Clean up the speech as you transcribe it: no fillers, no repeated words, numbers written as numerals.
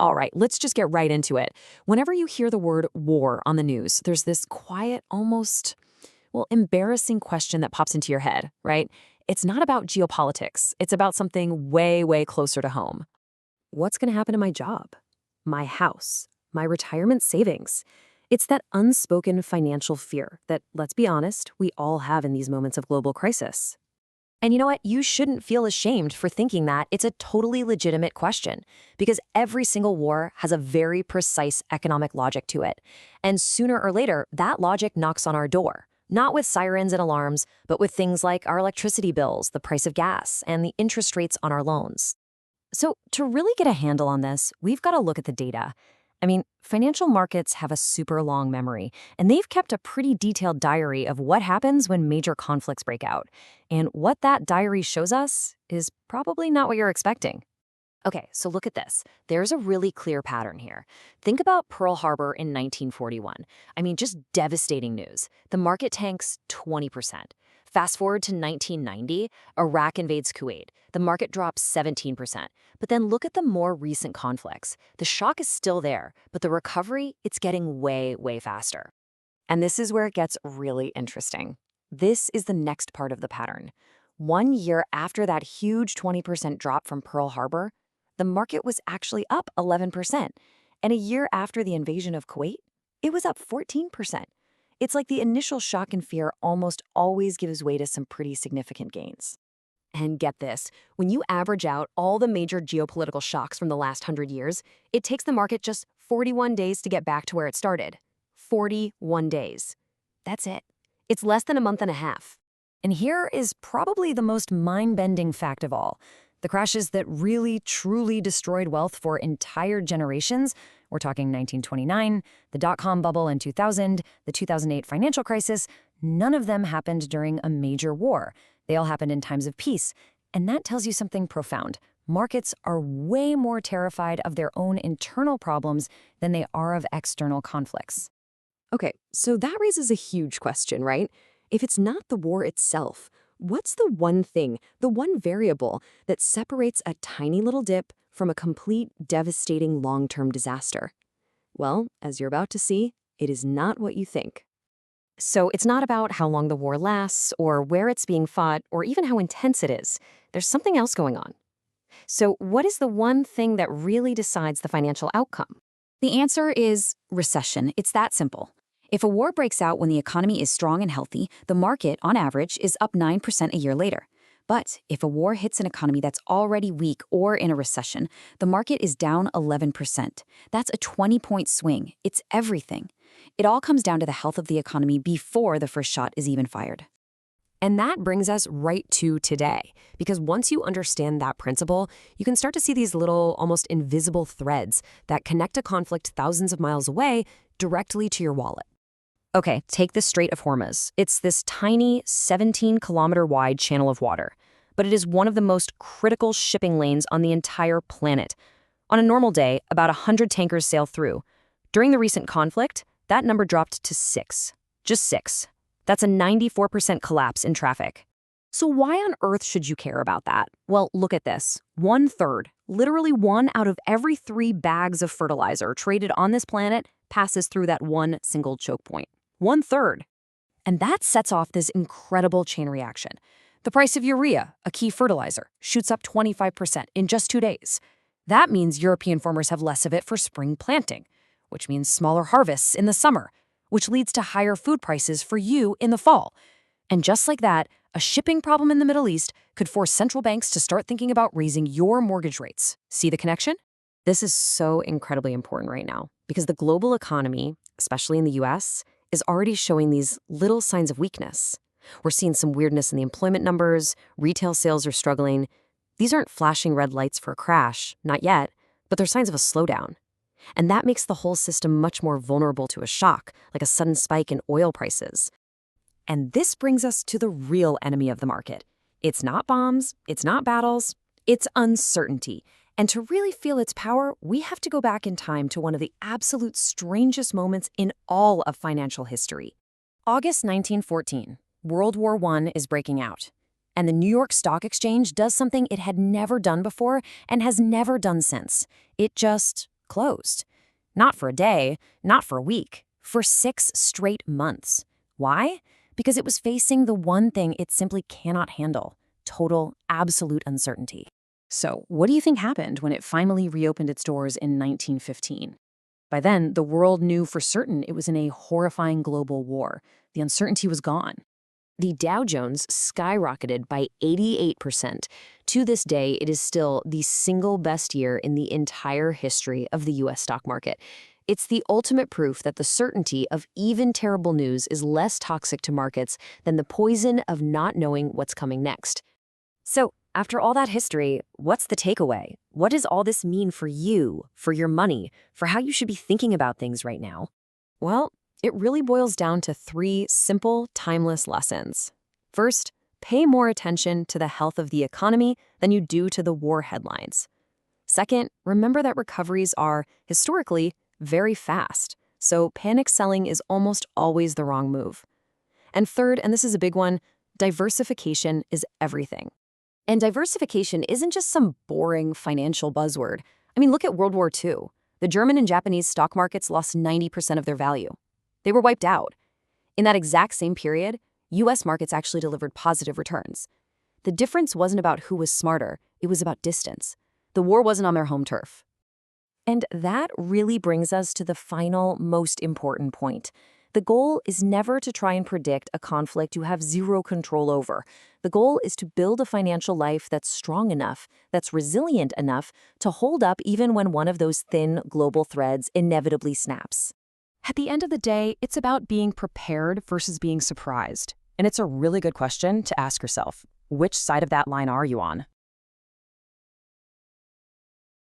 All right, let's just get right into it. Whenever you hear the word war on the news, there's this quiet, almost, embarrassing question that pops into your head, right? It's not about geopolitics. It's about something way, way closer to home. What's going to happen to my job? My house? My retirement savings? It's that unspoken financial fear that, let's be honest, we all have in these moments of global crisis. And you know what? You shouldn't feel ashamed for thinking that. It's a totally legitimate question because every single war has a very precise economic logic to it. And sooner or later, that logic knocks on our door, not with sirens and alarms, but with things like our electricity bills, the price of gas, and the interest rates on our loans. So to really get a handle on this, we've got to look at the data. I mean, financial markets have a super long memory, and they've kept a pretty detailed diary of what happens when major conflicts break out. And what that diary shows us is probably not what you're expecting. Okay, so look at this. There's a really clear pattern here. Think about Pearl Harbor in 1941. I mean, just devastating news. The market tanks 20%. Fast forward to 1990, Iraq invades Kuwait. The market drops 17%. But then look at the more recent conflicts. The shock is still there, but the recovery, it's getting way, way faster. And this is where it gets really interesting. This is the next part of the pattern. 1 year after that huge 20% drop from Pearl Harbor, the market was actually up 11%. And a year after the invasion of Kuwait, it was up 14%. It's like the initial shock and fear almost always gives way to some pretty significant gains. And get this, when you average out all the major geopolitical shocks from the last 100 years, it takes the market just 41 days to get back to where it started. 41 days. That's it. It's less than a month and a half. And here is probably the most mind-bending fact of all. The crashes that really, truly destroyed wealth for entire generations, we're talking 1929, the dot-com bubble in 2000, the 2008 financial crisis, none of them happened during a major war. They all happened in times of peace. And that tells you something profound. Markets are way more terrified of their own internal problems than they are of external conflicts. Okay, so that raises a huge question, right? If it's not the war itself, what's the one thing, the one variable that separates a tiny little dip from a complete, devastating long-term disaster? Well, as you're about to see, it is not what you think. So it's not about how long the war lasts, or where it's being fought, or even how intense it is. There's something else going on. So what is the one thing that really decides the financial outcome? The answer is recession. It's that simple. If a war breaks out when the economy is strong and healthy, the market, on average, is up 9% a year later. But if a war hits an economy that's already weak or in a recession, the market is down 11%. That's a 20-point swing. It's everything. It all comes down to the health of the economy before the first shot is even fired. And that brings us right to today, because once you understand that principle, you can start to see these little, almost invisible threads that connect a conflict thousands of miles away directly to your wallet. Okay, take the Strait of Hormuz. It's this tiny 17-kilometer-wide channel of water, but it is one of the most critical shipping lanes on the entire planet. On a normal day, about 100 tankers sail through. During the recent conflict, that number dropped to 6. Just 6. That's a 94% collapse in traffic. So why on earth should you care about that? Well, look at this. 1/3, literally 1 out of every 3 bags of fertilizer traded on this planet passes through that one single choke point. 1/3. And that sets off this incredible chain reaction. The price of urea, a key fertilizer, shoots up 25% in just 2 days. That means European farmers have less of it for spring planting, which means smaller harvests in the summer, which leads to higher food prices for you in the fall. And just like that, a shipping problem in the Middle East could force central banks to start thinking about raising your mortgage rates. See the connection? This is so incredibly important right now because the global economy, especially in the US, is already showing these little signs of weakness. We're seeing some weirdness in the employment numbers, retail sales are struggling. These aren't flashing red lights for a crash, not yet, but they're signs of a slowdown. And that makes the whole system much more vulnerable to a shock, like a sudden spike in oil prices. And this brings us to the real enemy of the market. It's not bombs, it's not battles, it's uncertainty. And to really feel its power, we have to go back in time to one of the absolute strangest moments in all of financial history. August 1914, World War I is breaking out. And the New York Stock Exchange does something it had never done before and has never done since. It just closed. Not for a day, not for a week, for 6 straight months. Why? Because it was facing the one thing it simply cannot handle: total, absolute uncertainty. So, what do you think happened when it finally reopened its doors in 1915? By then, the world knew for certain it was in a horrifying global war. The uncertainty was gone. The Dow Jones skyrocketed by 88%. To this day, it is still the single best year in the entire history of the US stock market. It's the ultimate proof that the certainty of even terrible news is less toxic to markets than the poison of not knowing what's coming next. So, after all that history, what's the takeaway? What does all this mean for you, for your money, for how you should be thinking about things right now? Well, it really boils down to 3 simple, timeless lessons. First, pay more attention to the health of the economy than you do to the war headlines. Second, remember that recoveries are, historically, very fast, so panic selling is almost always the wrong move. And third, and this is a big one, diversification is everything. And diversification isn't just some boring financial buzzword. I mean, look at World War II. The German and Japanese stock markets lost 90% of their value. They were wiped out. In that exact same period, US markets actually delivered positive returns. The difference wasn't about who was smarter, it was about distance. The war wasn't on their home turf. And that really brings us to the final, most important point. The goal is never to try and predict a conflict you have zero control over. The goal is to build a financial life that's strong enough, that's resilient enough to hold up even when one of those thin global threads inevitably snaps. At the end of the day, it's about being prepared versus being surprised. And it's a really good question to ask yourself. Which side of that line are you on?